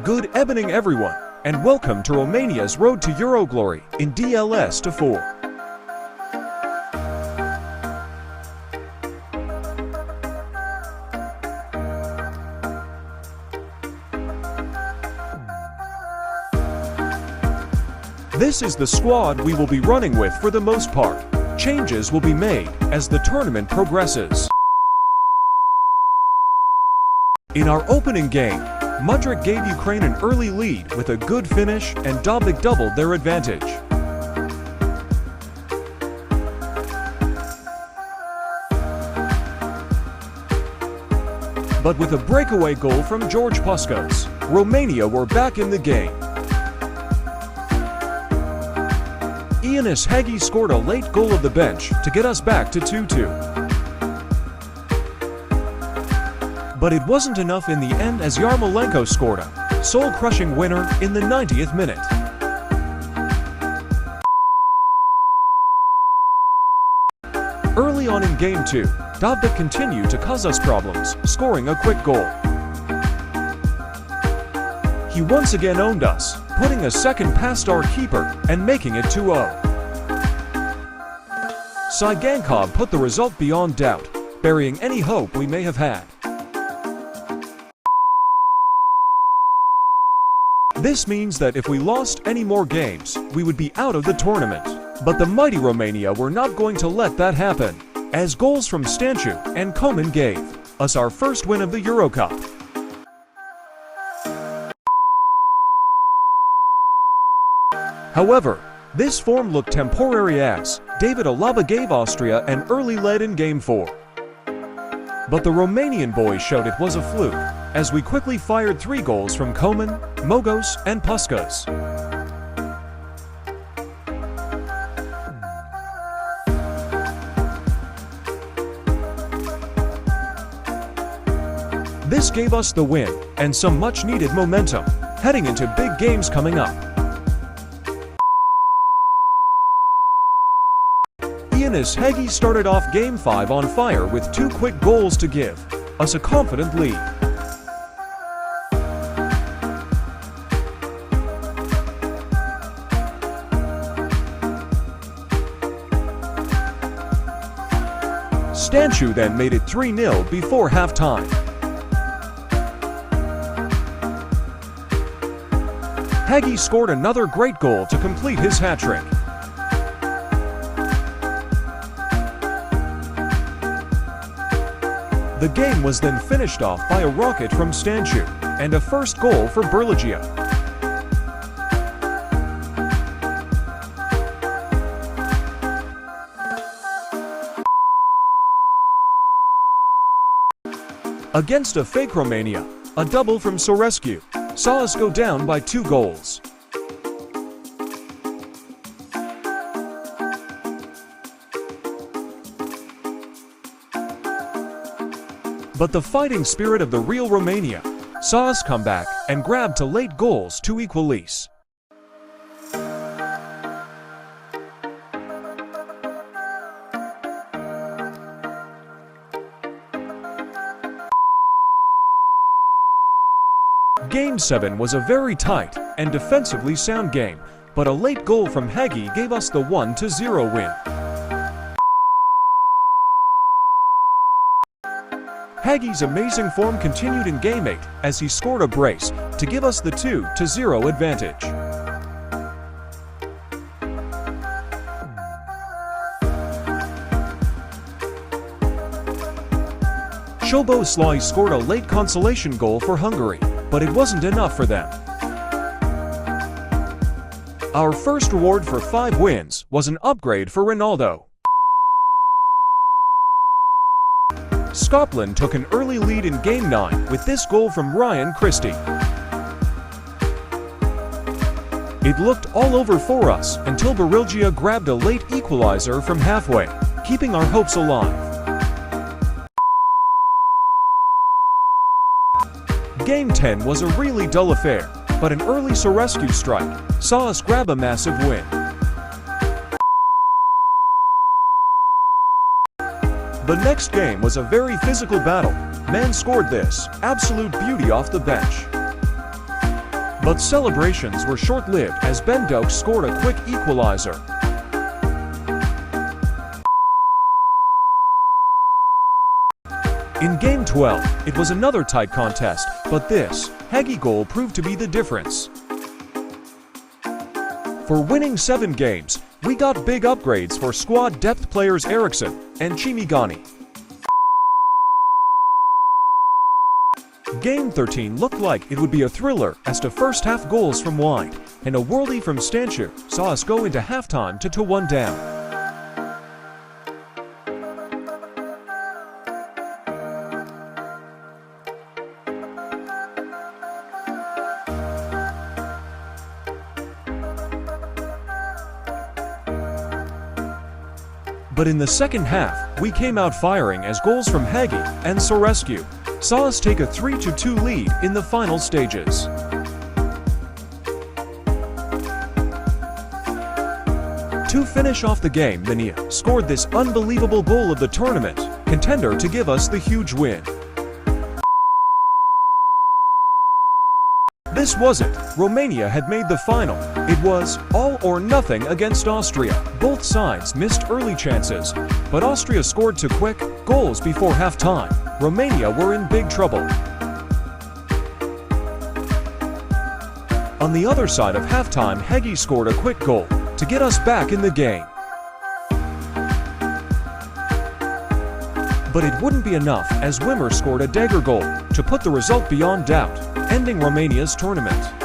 Good evening everyone, and welcome to Romania's Road to Euro Glory in DLS24. This is the squad we will be running with for the most part. Changes will be made as the tournament progresses. In our opening game, Mudryk gave Ukraine an early lead with a good finish, and Dobik doubled their advantage. But with a breakaway goal from George Puskos, Romania were back in the game. Ioannis Hagi scored a late goal of the bench to get us back to 2-2. But it wasn't enough in the end as Yarmolenko scored a soul-crushing winner in the 90th minute. Early on in Game 2, Dobik continued to cause us problems, scoring a quick goal. He once again owned us, putting a second past our keeper and making it 2-0. Sigankov put the result beyond doubt, burying any hope we may have had. This means that if we lost any more games, we would be out of the tournament. But the mighty Romania were not going to let that happen, as goals from Stanciu and Koeman gave us our first win of the Euro Cup. However, this form looked temporary as David Alaba gave Austria an early lead in Game 4. But the Romanian boys showed it was a fluke, as we quickly fired 3 goals from Koeman, Mogos, and Puskos. This gave us the win and some much-needed momentum, heading into big games coming up. Ioannis Hagi started off Game 5 on fire with 2 quick goals to give us a confident lead. Stanciu then made it 3-0 before halftime. Hagi scored another great goal to complete his hat-trick. The game was then finished off by a rocket from Stanciu and a first goal for Berlegia. Against a fake Romania, a double from Sorescu saw us go down by 2 goals. But the fighting spirit of the real Romania saw us come back and grab to late goals to equalize. Game 7 was a very tight and defensively sound game, but a late goal from Hagi gave us the 1-0 win. Hagi's amazing form continued in Game 8 as he scored a brace to give us the 2-0 advantage. Szoboszlai scored a late consolation goal for Hungary, but it wasn't enough for them. Our first reward for 5 wins was an upgrade for Ronaldo. Scotland took an early lead in Game 9 with this goal from Ryan Christie. It looked all over for us until Berlegia grabbed a late equalizer from halfway, keeping our hopes alive. Game 10 was a really dull affair, but an early Sorescu strike saw us grab a massive win. The next game was a very physical battle. Man scored this absolute beauty off the bench. But celebrations were short-lived as Ben Doak scored a quick equalizer. In Game 12, it was another tight contest, but this Hagi goal proved to be the difference. For winning 7 games, we got big upgrades for squad depth players Eriksson and Chimigani. Game 13 looked like it would be a thriller as to first-half goals from wide, and a worldie from Stanchu saw us go into halftime to 2-1 down. But in the second half, we came out firing as goals from Hagi and Sorescu saw us take a 3-2 lead in the final stages. To finish off the game, Romania scored this unbelievable goal of the tournament, contender to give us the huge win. This was it. Romania had made the final. It was all or nothing against Austria. Both sides missed early chances, but Austria scored 2 quick goals before halftime. Romania were in big trouble. On the other side of halftime, Hagi scored a quick goal to get us back in the game. But it wouldn't be enough as Wimmer scored a dagger goal to put the result beyond doubt, ending Romania's tournament.